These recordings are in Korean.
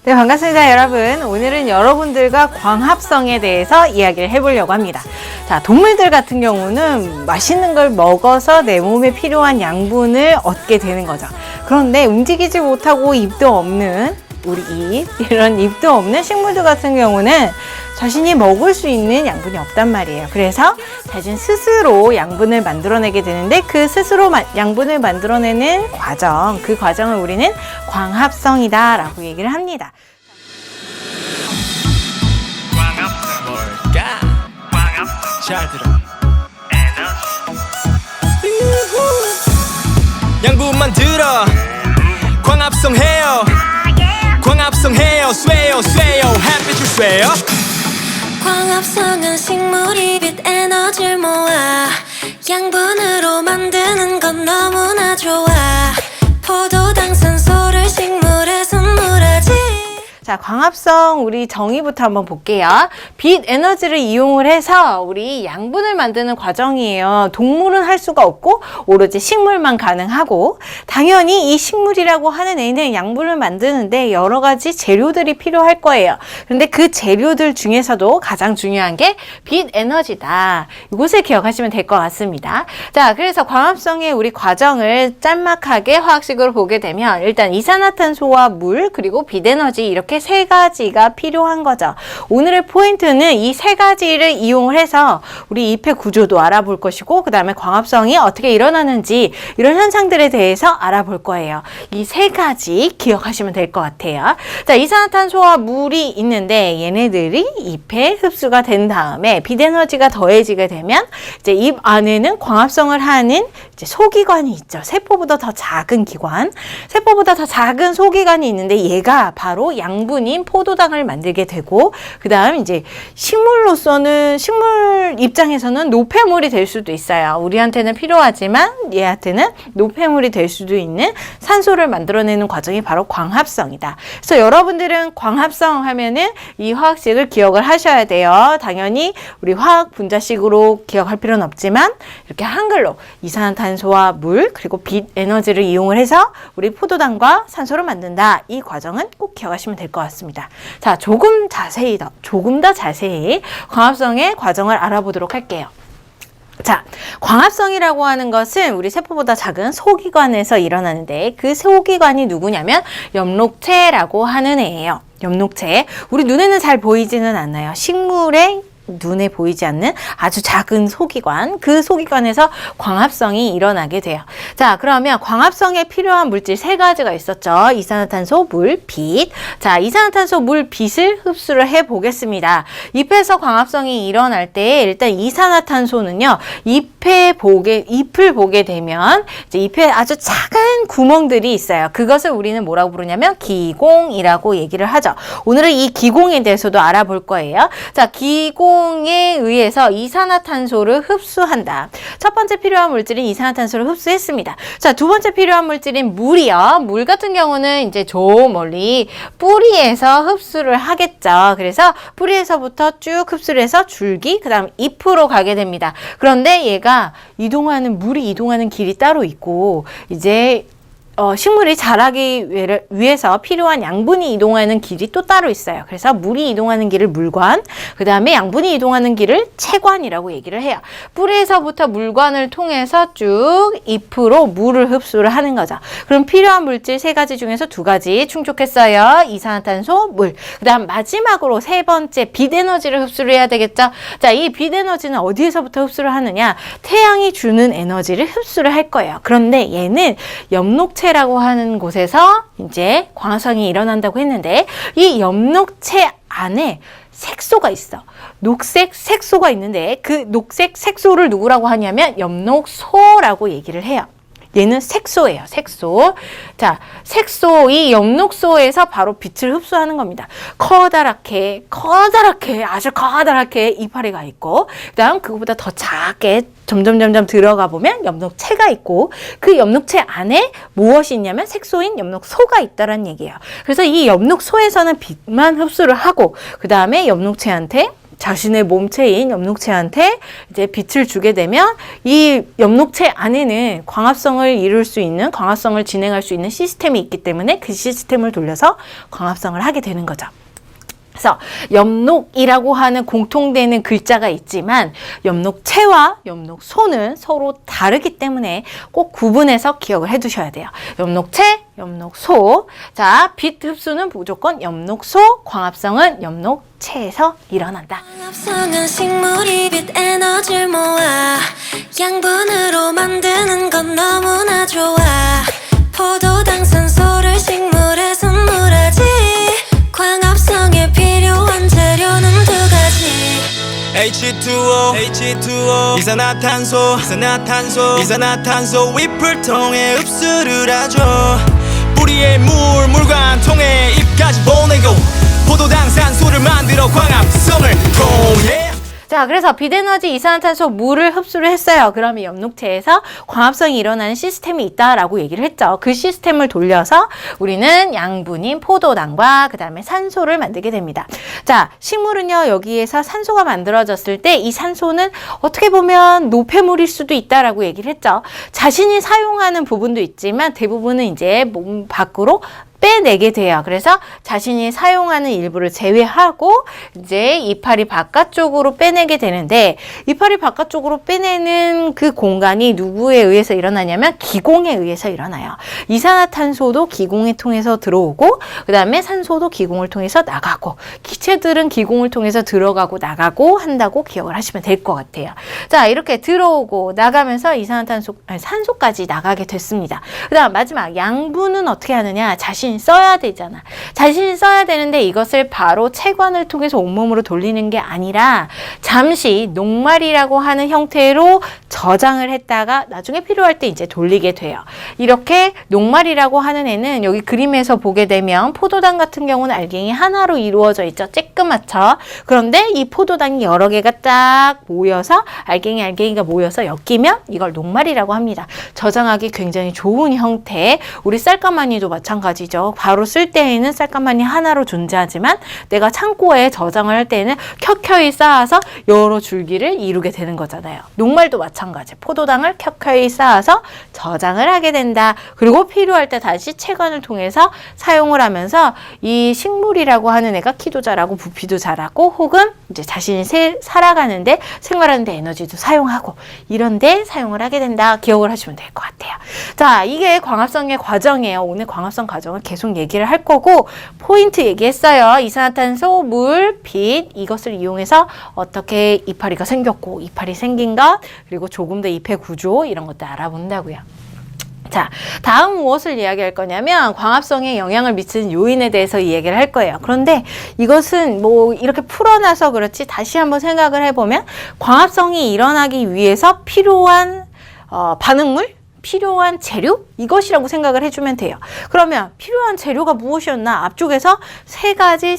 네, 반갑습니다, 여러분. 오늘은 여러분들과 광합성에 대해서 이야기를 해보려고 합니다. 자, 동물들 같은 경우는 맛있는 걸 먹어서 내 몸에 필요한 양분을 얻게 되는 거죠. 그런데 움직이지 못하고 입도 없는 우리 이런 입도 없는 식물들 같은 경우는 자신이 먹을 수 있는 양분이 없단 말이에요. 그래서 자신 스스로 양분을 만들어내게 되는데 그 스스로 양분을 만들어내는 과정, 그 과정을 우리는 광합성이다 라고 얘기를 합니다. 잘 들어. 양분 만들어 광합성해요. 광합성해요. 쇠요 햇빛을 쇠요. 광합성은 식물이 빛 에너지를 모아 양분으로 만드는 건 너무나 좋아. 포도당 산소를 식물에 선물하지. 자, 광합성 우리 정의부터 한번 볼게요. 빛 에너지를 이용을 해서 우리 양분을 만드는 과정이에요. 동물은 할 수가 없고 오로지 식물만 가능하고, 당연히 이 식물이라고 하는 애는 양분을 만드는데 여러 가지 재료들이 필요할 거예요. 그런데 그 재료들 중에서도 가장 중요한 게 빛 에너지다. 이것을 기억하시면 될 것 같습니다. 자, 그래서 광합성의 우리 과정을 짤막하게 화학식으로 보게 되면 일단 이산화탄소와 물 그리고 빛 에너지, 이렇게 세 가지가 필요한 거죠. 오늘의 포인트는 이 세 가지를 이용을 해서 우리 잎의 구조도 알아볼 것이고, 그 다음에 광합성이 어떻게 일어나는지 이런 현상들에 대해서 알아볼 거예요. 이 세 가지 기억하시면 될 것 같아요. 자, 이산화탄소와 물이 있는데 얘네들이 잎에 흡수가 된 다음에 빛 에너지가 더해지게 되면 이제 잎 안에는 광합성을 하는 이제 소기관이 있죠. 세포보다 더 작은 기관, 세포보다 더 작은 소기관이 있는데 얘가 바로 양분인 포도당을 만들게 되고, 그 다음 이제 식물 입장에서는 노폐물이 될 수도 있어요. 우리한테는 필요하지만 얘한테는 노폐물이 될 수도 있는 산소를 만들어내는 과정이 바로 광합성이다. 그래서 여러분들은 광합성 하면은 이 화학식을 기억을 하셔야 돼요. 당연히 우리 화학 분자식으로 기억할 필요는 없지만 이렇게 한글로 이산화탄소와 물 그리고 빛 에너지를 이용을 해서 우리 포도당과 산소를 만든다. 이 과정은 꼭 기억하시면 될 것 같습니다. 자, 조금 더 자세히 광합성의 과정을 알아보도록 할게요. 자, 광합성이라고 하는 것은 우리 세포보다 작은 소기관에서 일어나는데, 그 소기관이 누구냐면 엽록체라고 하는 애예요. 엽록체. 우리 눈에는 잘 보이지는 않아요. 식물의 눈에 보이지 않는 아주 작은 소기관, 그 소기관에서 광합성이 일어나게 돼요. 자, 그러면 광합성에 필요한 물질 세 가지가 있었죠. 이산화탄소, 물, 빛. 자, 이산화탄소, 물, 빛을 흡수를 해 보겠습니다. 잎에서 광합성이 일어날 때 일단 이산화탄소는요, 잎을 보게 되면 이제 잎에 아주 작은 구멍들이 있어요. 그것을 우리는 뭐라고 부르냐면 기공이라고 얘기를 하죠. 오늘은 이 기공에 대해서도 알아볼 거예요. 자, 기공에 의해서 이산화탄소를 흡수한다. 첫 번째 필요한 물질인 이산화탄소를 흡수했습니다. 자, 두 번째 필요한 물질인 물이요. 물 같은 경우는 이제 저 멀리 뿌리에서 흡수를 하겠죠. 그래서 뿌리에서부터 쭉 흡수를 해서 줄기, 그 다음 잎으로 가게 됩니다. 그런데 얘가 물이 이동하는 길이 따로 있고, 이제 식물이 자라기 위해서 필요한 양분이 이동하는 길이 또 따로 있어요. 그래서 물이 이동하는 길을 물관, 그 다음에 양분이 이동하는 길을 체관이라고 얘기를 해요. 뿌리에서부터 물관을 통해서 쭉 잎으로 물을 흡수를 하는 거죠. 그럼 필요한 물질 세 가지 중에서 두 가지 충족했어요. 이산화탄소, 물. 그 다음 마지막으로 세 번째 빛 에너지를 흡수를 해야 되겠죠. 자, 이 빛 에너지는 어디에서부터 흡수를 하느냐? 태양이 주는 에너지를 흡수를 할 거예요. 그런데 얘는 엽록체 라고 하는 곳에서 이제 광합성이 일어난다고 했는데, 이 엽록체 안에 색소가 있어. 녹색 색소가 있는데 그 녹색 색소를 누구라고 하냐면 엽록소라고 얘기를 해요. 얘는 색소예요. 색소. 자, 이 엽록소에서 바로 빛을 흡수하는 겁니다. 아주 커다랗게 이파리가 있고, 그다음 그거보다 더 작게 점점 들어가 보면 엽록체가 있고, 그 엽록체 안에 무엇이 있냐면 색소인 엽록소가 있다라는 얘기예요. 그래서 이 엽록소에서는 빛만 흡수를 하고, 그 다음에 엽록체한테 자신의 몸체인 엽록체한테 이제 빛을 주게 되면 이 엽록체 안에는 광합성을 이룰 수 있는, 광합성을 진행할 수 있는 시스템이 있기 때문에 그 시스템을 돌려서 광합성을 하게 되는 거죠. 그래서 엽록이라고 하는 공통되는 글자가 있지만 엽록체와 엽록소는 서로 다르기 때문에 꼭 구분해서 기억을 해 두셔야 돼요. 엽록체, 엽록소. 자, 빛 흡수는 무조건 엽록소, 광합성은 엽록체에서 일어난다. 광합성은 식물이 빛 에너지를 모아 양분으로 만드는 건 너무나 좋아. 포도당 산소를 식물에 선물하지. 광합성에 필요한 재료는 두 가지. H2O 이산화탄소 잎을 통해 흡수를 하죠. 뿌리에 물과 통해 잎까지 보내고 포도당 산소를 만들어 광합성을 통해. 자, 그래서 빛에너지, 이산화탄소, 물을 흡수를 했어요. 그러면 엽록체에서 광합성이 일어나는 시스템이 있다라고 얘기를 했죠. 그 시스템을 돌려서 우리는 양분인 포도당과 그 다음에 산소를 만들게 됩니다. 자, 식물은요, 여기에서 산소가 만들어졌을 때 이 산소는 어떻게 보면 노폐물일 수도 있다라고 얘기를 했죠. 자신이 사용하는 부분도 있지만 대부분은 이제 몸 밖으로 빼내게 돼요. 그래서 자신이 사용하는 일부를 제외하고 이제 이파리 바깥쪽으로 빼내게 되는데, 이파리 바깥쪽으로 빼내는 그 공간이 누구에 의해서 일어나냐면 기공에 의해서 일어나요. 이산화탄소도 기공을 통해서 들어오고 그 다음에 산소도 기공을 통해서 나가고, 기체들은 기공을 통해서 들어가고 나가고 한다고 기억을 하시면 될 것 같아요. 자, 이렇게 들어오고 나가면서 산소까지 나가게 됐습니다. 그 다음 마지막 양분은 어떻게 하느냐, 자신이 써야 되잖아. 자신이 써야 되는데 이것을 바로 체관을 통해서 온몸으로 돌리는 게 아니라 잠시 녹말이라고 하는 형태로 저장을 했다가 나중에 필요할 때 이제 돌리게 돼요. 이렇게 녹말이라고 하는 애는 여기 그림에서 보게 되면 포도당 같은 경우는 알갱이 하나로 이루어져 있죠. 쬐끄맣죠. 그런데 이 포도당이 여러 개가 딱 모여서 알갱이가 모여서 엮이면 이걸 녹말이라고 합니다. 저장하기 굉장히 좋은 형태. 우리 쌀가마니도 마찬가지죠. 바로 쓸 때에는 쌀가마니 하나로 존재하지만 내가 창고에 저장을 할 때는 켜켜이 쌓아서 여러 줄기를 이루게 되는 거잖아요. 녹말도 마찬가지. 포도당을 켜켜이 쌓아서 저장을 하게 된다. 그리고 필요할 때 다시 체관을 통해서 사용을 하면서 이 식물이라고 하는 애가 키도 자라고 부피도 자라고 혹은 이제 자신이 살아가는데 생활하는데 에너지도 사용하고 이런데 사용을 하게 된다. 기억을 하시면 될 것 같아요. 자, 이게 광합성의 과정이에요. 오늘 광합성 과정을 계속 얘기를 할 거고 포인트 얘기했어요. 이산화탄소, 물, 빛 이것을 이용해서 어떻게 이파리가 생겼고 이파리 생긴 것 그리고 조금 더 잎의 구조 이런 것도 알아본다고요. 자, 다음 무엇을 이야기할 거냐면 광합성에 영향을 미치는 요인에 대해서 이야기를 할 거예요. 그런데 이것은 뭐 이렇게 풀어놔서 그렇지 다시 한번 생각을 해보면 광합성이 일어나기 위해서 필요한 반응물? 필요한 재료? 이것이라고 생각을 해주면 돼요. 그러면 필요한 재료가 무엇이었나? 앞쪽에서 세 가지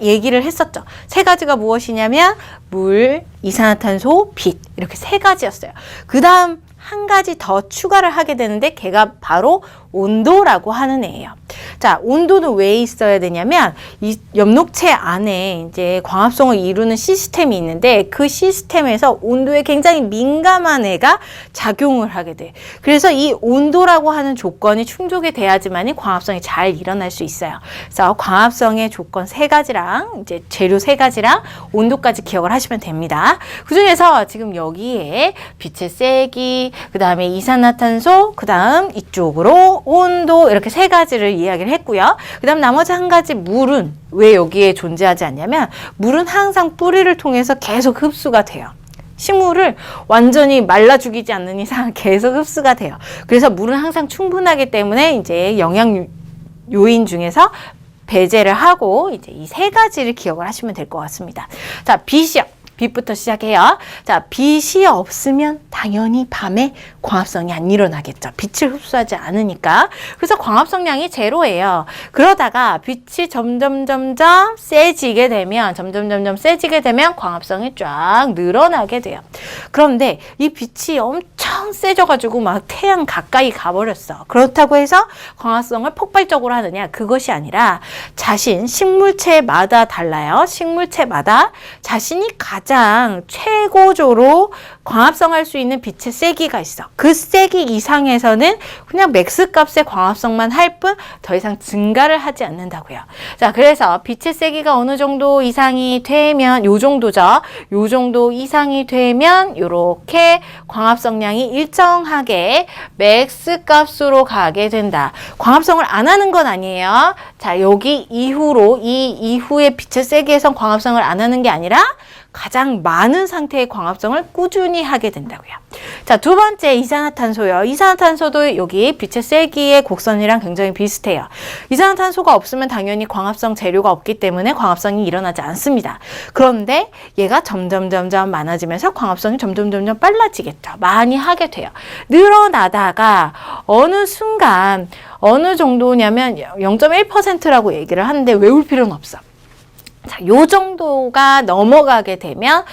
얘기를 했었죠. 세 가지가 무엇이냐면 물, 이산화탄소, 빛 이렇게 세 가지였어요. 그 다음 한 가지 더 추가를 하게 되는데 걔가 바로 온도라고 하는 애예요. 자, 온도는 왜 있어야 되냐면 이 엽록체 안에 이제 광합성을 이루는 시스템이 있는데 그 시스템에서 온도에 굉장히 민감한 애가 작용을 하게 돼. 그래서 이 온도라고 하는 조건이 충족이 돼야지만이 광합성이 잘 일어날 수 있어요. 그래서 광합성의 조건 세 가지랑 이제 재료 세 가지랑 온도까지 기억을 하시면 됩니다. 그 중에서 지금 여기에 빛의 세기, 그 다음에 이산화탄소, 그 다음 이쪽으로 온도 이렇게 세 가지를 이야기를 했고요. 그 다음 나머지 한 가지 물은 왜 여기에 존재하지 않냐면 물은 항상 뿌리를 통해서 계속 흡수가 돼요. 식물을 완전히 말라 죽이지 않는 이상 계속 흡수가 돼요. 그래서 물은 항상 충분하기 때문에 이제 영양 요인 중에서 배제를 하고 이제 이 세 가지를 기억을 하시면 될 것 같습니다. 자, 빛이요. 빛부터 시작해요. 자, 빛이 없으면 당연히 밤에 광합성이 안 일어나겠죠. 빛을 흡수하지 않으니까. 그래서 광합성량이 제로예요. 그러다가 빛이 점점 세지게 되면 세지게 되면 광합성이 쫙 늘어나게 돼요. 그런데 이 빛이 엄청 엄청 세져가지고 막 태양 가까이 가버렸어. 그렇다고 해서 광합성을 폭발적으로 하느냐? 그것이 아니라 식물체마다 달라요. 식물체마다 자신이 가장 최고조로 광합성할 수 있는 빛의 세기가 있어. 그 세기 이상에서는 그냥 맥스 값의 광합성만 할 뿐 더 이상 증가를 하지 않는다고요. 자, 그래서 빛의 세기가 어느 정도 이상이 되면 요 정도죠. 요 정도 이상이 되면 요렇게 광합성량이 일정하게 맥스 값으로 가게 된다. 광합성을 안 하는 건 아니에요. 자, 여기 이후로 이 이후의 빛의 세기에선 광합성을 안 하는 게 아니라 가장 많은 상태의 광합성을 꾸준히 하게 된다고요. 자, 두 번째 이산화탄소요. 이산화탄소도 여기 빛의 세기의 곡선이랑 굉장히 비슷해요. 이산화탄소가 없으면 당연히 광합성 재료가 없기 때문에 광합성이 일어나지 않습니다. 그런데 얘가 점점 많아지면서 광합성이 점점 빨라지겠죠. 많이 하게 돼요. 늘어나다가 어느 순간 어느 정도냐면 0.1%라고 얘기를 하는데 외울 필요는 없어. 자, 요 정도가 넘어가게 되면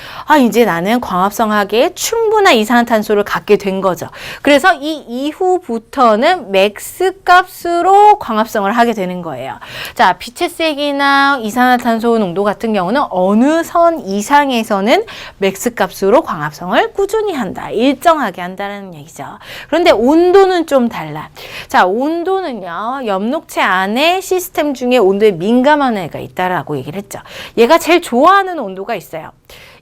이제 나는 광합성하기에 충분한 이산화탄소를 갖게 된 거죠. 그래서 이 이후부터는 맥스 값으로 광합성을 하게 되는 거예요. 자, 빛의 세기나 이산화탄소 농도 같은 경우는 어느 선 이상에서는 맥스 값으로 광합성을 꾸준히 한다. 일정하게 한다는 얘기죠. 그런데 온도는 좀 달라. 자, 온도는요. 엽록체 안에 시스템 중에 온도에 민감한 애가 있다라고 얘기를 했죠. 얘가 제일 좋아하는 온도가 있어요.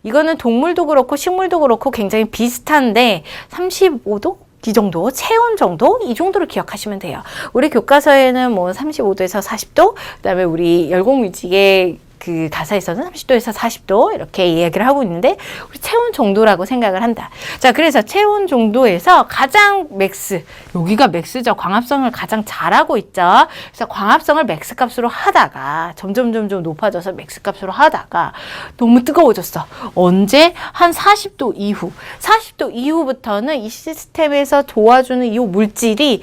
이거는 동물도 그렇고 식물도 그렇고 굉장히 비슷한데 35도? 이 정도, 체온 정도? 이 정도를 기억하시면 돼요. 우리 교과서에는 뭐 35도에서 40도, 그 다음에 우리 열공뮤직의 그 가사에서는 30도에서 40도 이렇게 이야기를 하고 있는데 우리 체온 정도라고 생각을 한다. 자, 그래서 체온 정도에서 가장 맥스, 여기가 맥스죠. 광합성을 가장 잘하고 있죠. 그래서 광합성을 맥스 값으로 하다가 점점 높아져서 맥스 값으로 하다가 너무 뜨거워졌어. 언제? 한 40도 이후. 40도 이후부터는 이 시스템에서 도와주는 이 물질이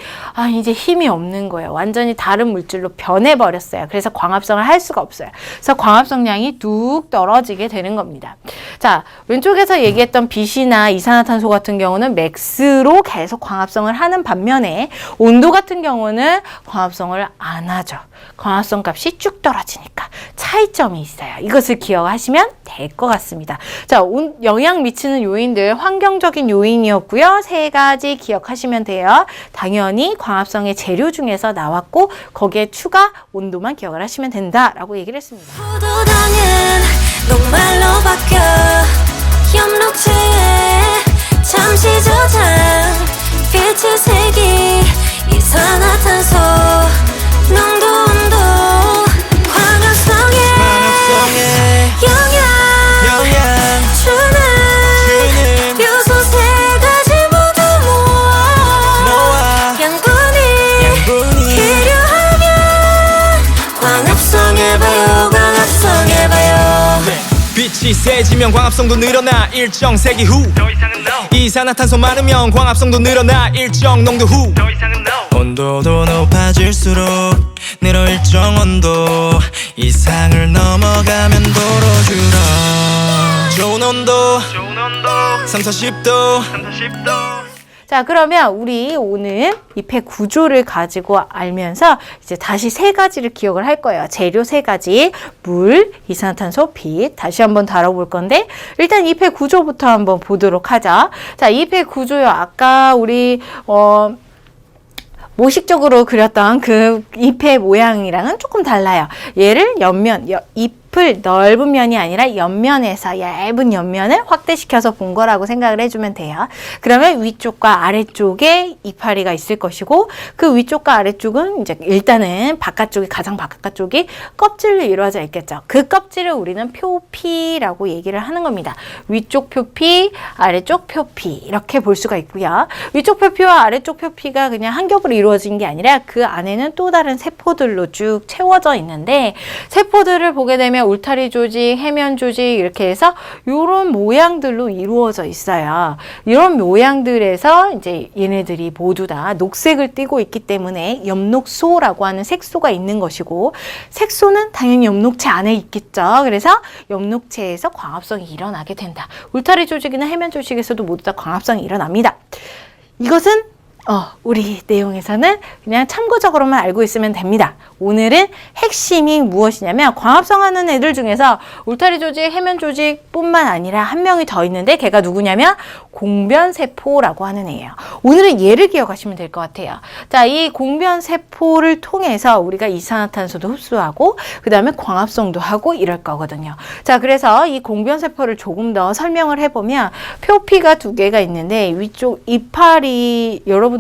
이제 힘이 없는 거예요. 완전히 다른 물질로 변해버렸어요. 그래서 광합성을 할 수가 없어요. 그래서 광합성량이 뚝 떨어지게 되는 겁니다. 자, 왼쪽에서 얘기했던 빛이나 이산화탄소 같은 경우는 맥스로 계속 광합성을 하는 반면에 온도 같은 경우는 광합성을 안 하죠. 광합성 값이 쭉 떨어지니까 차이점이 있어요. 이것을 기억하시면 될 것 같습니다. 자, 영향 미치는 요인들 환경적인 요인이었고요. 세 가지 기억하시면 돼요. 당연히 광합성의 재료 중에서 나왔고 거기에 추가 온도만 기억을 하시면 된다라고 얘기를 했습니다. 포도당은 녹말로 바뀌어 엽록체에 잠시 저장 빛의 세기 이산화탄소 농도 온도 광합성에 영향 주는 요소 세 가지 모두 모아 양분이 필요하면 광합성해봐요. 빛이 세지면 광합성도 늘어나 일정 세기 후 더 이상은 no. 이산화탄소 많으면 광합성도 늘어나 일정 농도 후 더 이상은 no. 온도도 높아질수록 늘어 일정 온도 이상을 넘어가면 도로 줄어 좋은 온도 30-40도 자, 그러면 우리 오늘 잎의 구조를 가지고 알면서 이제 다시 세 가지를 기억을 할 거예요. 재료 세 가지, 물, 이산화탄소, 빛. 다시 한번 다뤄볼 건데 일단 잎의 구조부터 한번 보도록 하죠. 자, 잎의 구조요. 아까 우리 모식적으로 그렸던 그 잎의 모양이랑은 조금 달라요. 얘를 잎을 넓은 면이 아니라 옆면에서 얇은 옆면을 확대시켜서 본 거라고 생각을 해주면 돼요. 그러면 위쪽과 아래쪽에 이파리가 있을 것이고 그 위쪽과 아래쪽은 이제 일단은 가장 바깥쪽이 껍질로 이루어져 있겠죠. 그 껍질을 우리는 표피라고 얘기를 하는 겁니다. 위쪽 표피, 아래쪽 표피 이렇게 볼 수가 있고요. 위쪽 표피와 아래쪽 표피가 그냥 한 겹으로 이루어진 게 아니라 그 안에는 또 다른 세포들로 쭉 채워져 있는데 세포들을 보게 되면 울타리 조직, 해면 조직 이렇게 해서 이런 모양들로 이루어져 있어요. 이런 모양들에서 이제 얘네들이 모두 다 녹색을 띠고 있기 때문에 엽록소라고 하는 색소가 있는 것이고 색소는 당연히 엽록체 안에 있겠죠. 그래서 엽록체에서 광합성이 일어나게 된다. 울타리 조직이나 해면 조직에서도 모두 다 광합성이 일어납니다. 이것은 우리 내용에서는 그냥 참고적으로만 알고 있으면 됩니다. 오늘은 핵심이 무엇이냐면 광합성 하는 애들 중에서 울타리 조직, 해면 조직뿐만 아니라 한 명이 더 있는데 걔가 누구냐면 공변세포라고 하는 애예요. 오늘은 얘를 기억하시면 될 것 같아요. 자, 이 공변세포를 통해서 우리가 이산화탄소도 흡수하고 그 다음에 광합성도 하고 이럴 거거든요. 자, 그래서 이 공변세포를 조금 더 설명을 해보면 표피가 두 개가 있는데 위쪽 이파리 여러분들이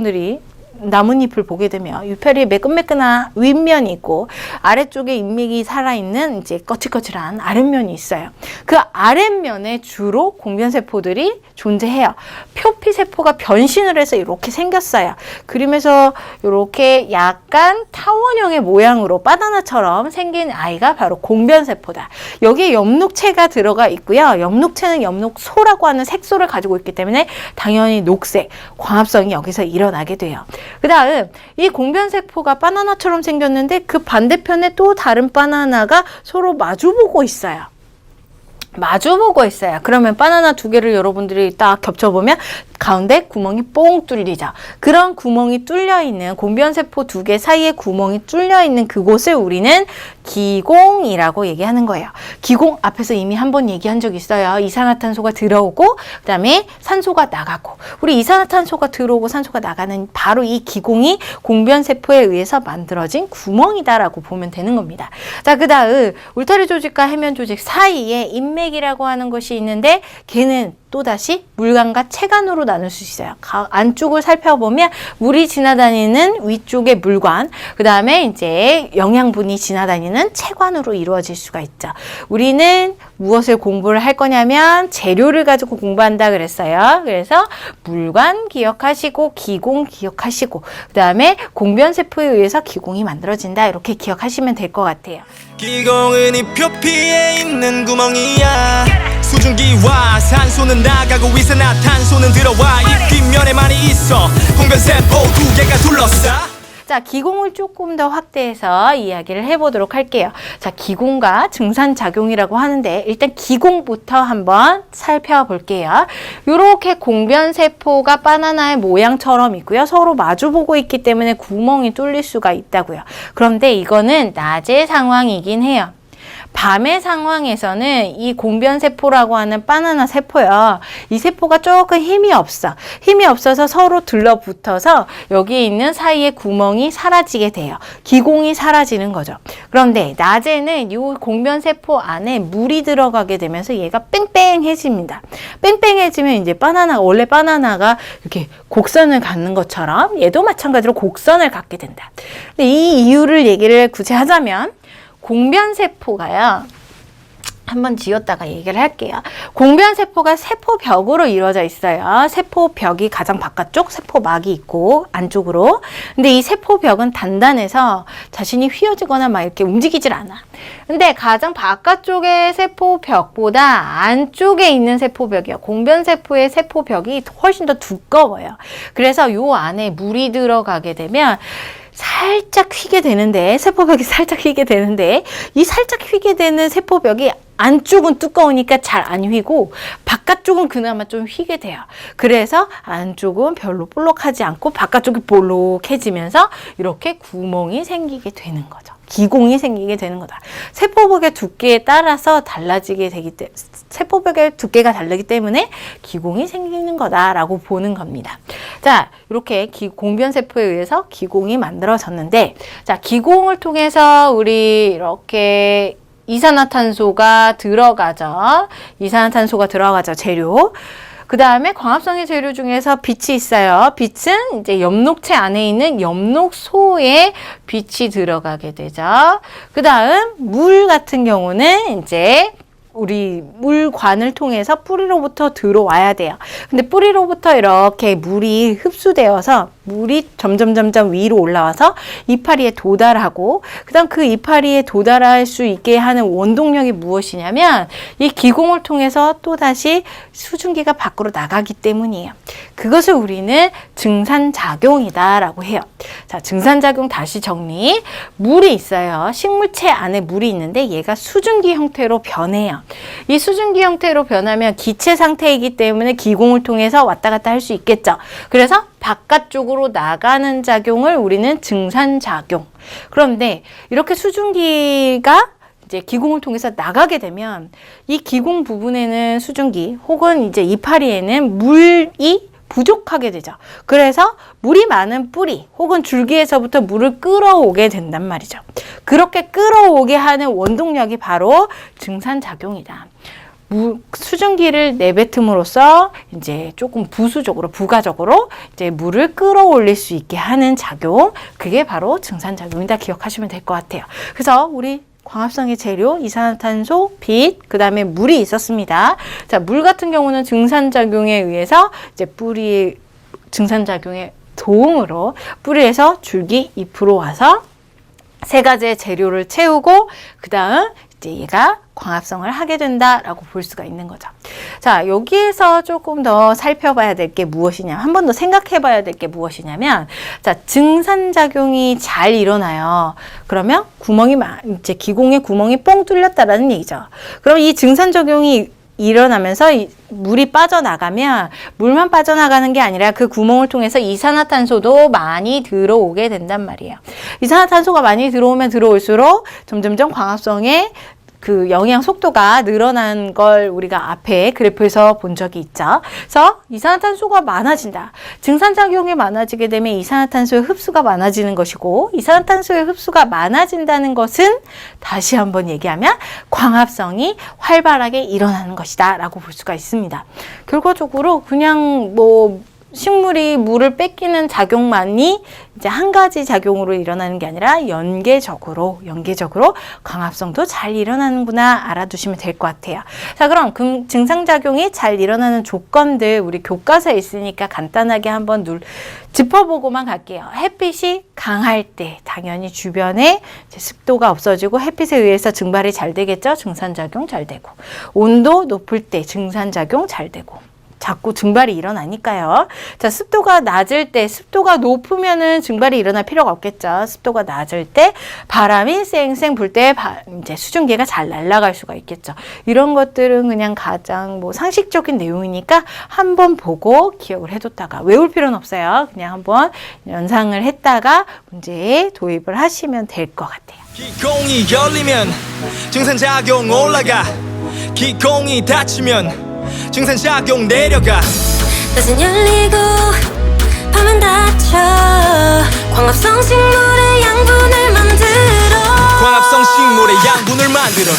나뭇잎을 보게 되면 이파리에 매끈매끈한 윗면이 있고 아래쪽에 인맥이 살아있는 이제 거칠거칠한 아랫면이 있어요. 그 아랫면에 주로 공변세포들이 존재해요. 표피세포가 변신을 해서 이렇게 생겼어요. 그림에서 이렇게 약간 타원형의 모양으로 바나나처럼 생긴 아이가 바로 공변세포다. 여기에 엽록체가 들어가 있고요. 엽록체는 엽록소라고 하는 색소를 가지고 있기 때문에 당연히 녹색, 광합성이 여기서 일어나게 돼요. 그 다음 이 공변세포가 바나나처럼 생겼는데 그 반대편에 또 다른 바나나가 서로 마주보고 있어요. 마주보고 있어요. 그러면 바나나 두 개를 여러분들이 딱 겹쳐보면 가운데 구멍이 뽕 뚫리죠. 그런 구멍이 뚫려 있는 공변세포 두 개 사이에 구멍이 뚫려 있는 그곳을 우리는 기공이라고 얘기하는 거예요. 기공 앞에서 이미 한번 얘기한 적 있어요. 이산화탄소가 들어오고 그 다음에 산소가 나가고 우리 이산화탄소가 들어오고 산소가 나가는 바로 이 기공이 공변세포에 의해서 만들어진 구멍이다라고 보면 되는 겁니다. 자, 그 다음 울타리 조직과 해면 조직 사이에 인맥이라고 하는 것이 있는데 걔는 또다시 물관과 체관으로 나눌 수 있어요. 안쪽을 살펴보면 물이 지나다니는 위쪽의 물관, 그 다음에 이제 영양분이 지나다니는 체관으로 이루어질 수가 있죠. 우리는 무엇을 공부를 할 거냐면 재료를 가지고 공부한다 그랬어요. 그래서 물관 기억하시고 기공 기억하시고 그 다음에 공변세포에 의해서 기공이 만들어진다 이렇게 기억하시면 될 것 같아요. 기공은 이 표피에 있는 구멍이야. 수증기와 산소는 나가고 이산화탄소는 들어와. 이 뒷면에 많이 있어 공변세포 두 개가 둘러싸. 자, 기공을 조금 더 확대해서 이야기를 해보도록 할게요. 자, 기공과 증산작용이라고 하는데 일단 기공부터 한번 살펴볼게요. 이렇게 공변세포가 바나나의 모양처럼 있고요. 서로 마주보고 있기 때문에 구멍이 뚫릴 수가 있다고요. 그런데 이거는 낮의 상황이긴 해요. 밤의 상황에서는 이 공변세포라고 하는 바나나 세포요. 이 세포가 조금 힘이 없어. 힘이 없어서 서로 들러붙어서 여기 있는 사이에 구멍이 사라지게 돼요. 기공이 사라지는 거죠. 그런데 낮에는 이 공변세포 안에 물이 들어가게 되면서 얘가 뺑뺑해집니다. 뺑뺑해지면 이제 원래 바나나가 이렇게 곡선을 갖는 것처럼 얘도 마찬가지로 곡선을 갖게 된다. 근데 이 이유를 얘기를 굳이 하자면 공변세포가요. 한번 지었다가 얘기를 할게요. 공변세포가 세포벽으로 이루어져 있어요. 세포벽이 가장 바깥쪽, 세포막이 있고 안쪽으로. 근데 이 세포벽은 단단해서 자신이 휘어지거나 막 이렇게 움직이질 않아. 근데 가장 바깥쪽의 세포벽보다 안쪽에 있는 세포벽이요. 공변세포의 세포벽이 훨씬 더 두꺼워요. 그래서 요 안에 물이 들어가게 되면 살짝 휘게 되는데 세포벽이 살짝 휘게 되는데 이 살짝 휘게 되는 세포벽이 안쪽은 두꺼우니까 잘 안 휘고 바깥쪽은 그나마 좀 휘게 돼요. 그래서 안쪽은 별로 볼록하지 않고 바깥쪽이 볼록해지면서 이렇게 구멍이 생기게 되는 거죠. 기공이 생기게 되는 거다. 세포벽의 두께에 따라서 달라지게 되기 때문에 세포벽의 두께가 다르기 때문에 기공이 생기는 거다라고 보는 겁니다. 자, 이렇게 공변세포에 의해서 기공이 만들어졌는데 자, 기공을 통해서 우리 이렇게 이산화탄소가 들어가죠. 이산화탄소가 들어가죠. 재료. 그 다음에 광합성의 재료 중에서 빛이 있어요. 빛은 이제 엽록체 안에 있는 엽록소에 빛이 들어가게 되죠. 그 다음 물 같은 경우는 이제 우리 물관을 통해서 뿌리로부터 들어와야 돼요. 근데 뿌리로부터 이렇게 물이 흡수되어서 물이 점점 위로 올라와서 이파리에 도달하고 그다음 그 이파리에 도달할 수 있게 하는 원동력이 무엇이냐면 이 기공을 통해서 또다시 수증기가 밖으로 나가기 때문이에요. 그것을 우리는 증산작용이다라고 해요. 자, 증산작용 다시 정리. 물이 있어요. 식물체 안에 물이 있는데 얘가 수증기 형태로 변해요. 이 수증기 형태로 변하면 기체 상태이기 때문에 기공을 통해서 왔다 갔다 할 수 있겠죠. 그래서 바깥쪽으로 나가는 작용을 우리는 증산작용. 그런데 이렇게 수증기가 이제 기공을 통해서 나가게 되면 이 기공 부분에는 수증기 혹은 이제 이파리에는 물이 부족하게 되죠. 그래서 물이 많은 뿌리 혹은 줄기에서부터 물을 끌어오게 된단 말이죠. 그렇게 끌어오게 하는 원동력이 바로 증산작용이다. 수증기를 내뱉음으로써 이제 조금 부가적으로 이제 물을 끌어올릴 수 있게 하는 작용, 그게 바로 증산작용이다. 기억하시면 될 것 같아요. 그래서 우리 광합성의 재료, 이산화탄소, 빛, 그 다음에 물이 있었습니다. 자, 물 같은 경우는 증산작용에 의해서 이제 뿌리 증산작용의 도움으로 뿌리에서 줄기, 잎으로 와서 세 가지의 재료를 채우고 그 다음 이제 얘가 광합성을 하게 된다라고 볼 수가 있는 거죠. 자, 여기에서 조금 더 살펴봐야 될 게 무엇이냐, 한 번 더 생각해 봐야 될 게 무엇이냐면, 자, 증산작용이 잘 일어나요. 그러면 이제 기공에 구멍이 뻥 뚫렸다라는 얘기죠. 그럼 이 증산작용이 일어나면서 물이 빠져나가면 물만 빠져나가는 게 아니라 그 구멍을 통해서 이산화탄소도 많이 들어오게 된단 말이에요. 이산화탄소가 많이 들어오면 들어올수록 점점점 광합성의 그 영향 속도가 늘어난 걸 우리가 앞에 그래프에서 본 적이 있죠. 그래서 이산화탄소가 많아진다. 증산작용이 많아지게 되면 이산화탄소의 흡수가 많아지는 것이고, 이산화탄소의 흡수가 많아진다는 것은 다시 한번 얘기하면 광합성이 활발하게 일어나는 것이다 라고 볼 수가 있습니다. 결과적으로 그냥 식물이 물을 뺏기는 작용만이 이제 한 가지 작용으로 일어나는 게 아니라 연계적으로 광합성도 잘 일어나는구나 알아두시면 될 것 같아요. 자, 그럼 증상작용이 잘 일어나는 조건들 우리 교과서에 있으니까 간단하게 한번 짚어보고만 갈게요. 햇빛이 강할 때 당연히 주변에 이제 습도가 없어지고 햇빛에 의해서 증발이 잘 되겠죠. 증산작용 잘 되고, 온도 높을 때 증산작용 잘 되고, 자꾸 증발이 일어나니까요. 자, 습도가 낮을 때, 습도가 높으면은 증발이 일어날 필요가 없겠죠. 습도가 낮을 때 바람이 쌩쌩 불 때 이제 수증기가 잘 날아갈 수가 있겠죠. 이런 것들은 그냥 가장 상식적인 내용이니까 한번 보고 기억을 해뒀다가 외울 필요는 없어요. 그냥 한번 연상을 했다가 문제에 도입을 하시면 될 것 같아요. 기공이 열리면 증산작용 올라가, 기공이 닫히면 증산작용 내려가. 낮은 열리고 밤은 닫혀 광합성 식물의 양분을 만들어 광합성 식물의 양분을 만들어.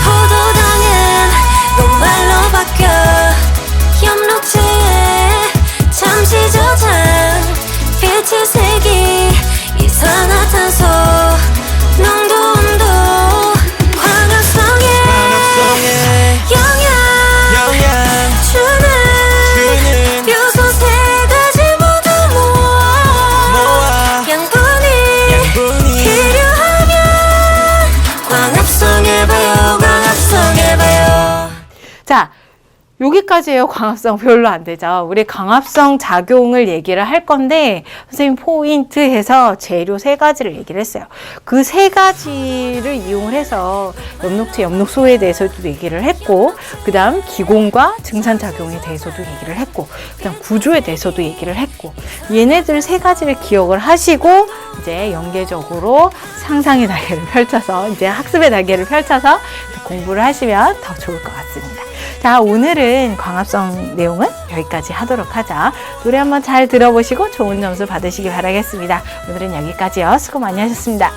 포도당은 녹말로 바뀌어 엽록체에 잠시 저장 빛의 색이 이산화탄소 농도 온도 광합성에 영향 주는 요소 세 가지 모두 모아 양분이 필요하면 광합성해봐요. 자, 여기까지예요. 광합성 별로 안 되죠. 우리 광합성 작용을 얘기를 할 건데 선생님 포인트 해서 재료 세 가지를 얘기를 했어요. 그 세 가지를 이용을 해서 엽록체, 엽록소에 대해서도 얘기를 했고, 그 다음 기공과 증산작용에 대해서도 얘기를 했고, 그 다음 구조에 대해서도 얘기를 했고, 얘네들 세 가지를 기억을 하시고 이제 연계적으로 상상의 날개를 펼쳐서 이제 학습의 날개를 펼쳐서 공부를 하시면 더 좋을 것 같습니다. 자, 오늘은 광합성 내용은 여기까지 하도록 하죠. 노래 한번 잘 들어보시고 좋은 점수 받으시기 바라겠습니다. 오늘은 여기까지요. 수고 많이 하셨습니다.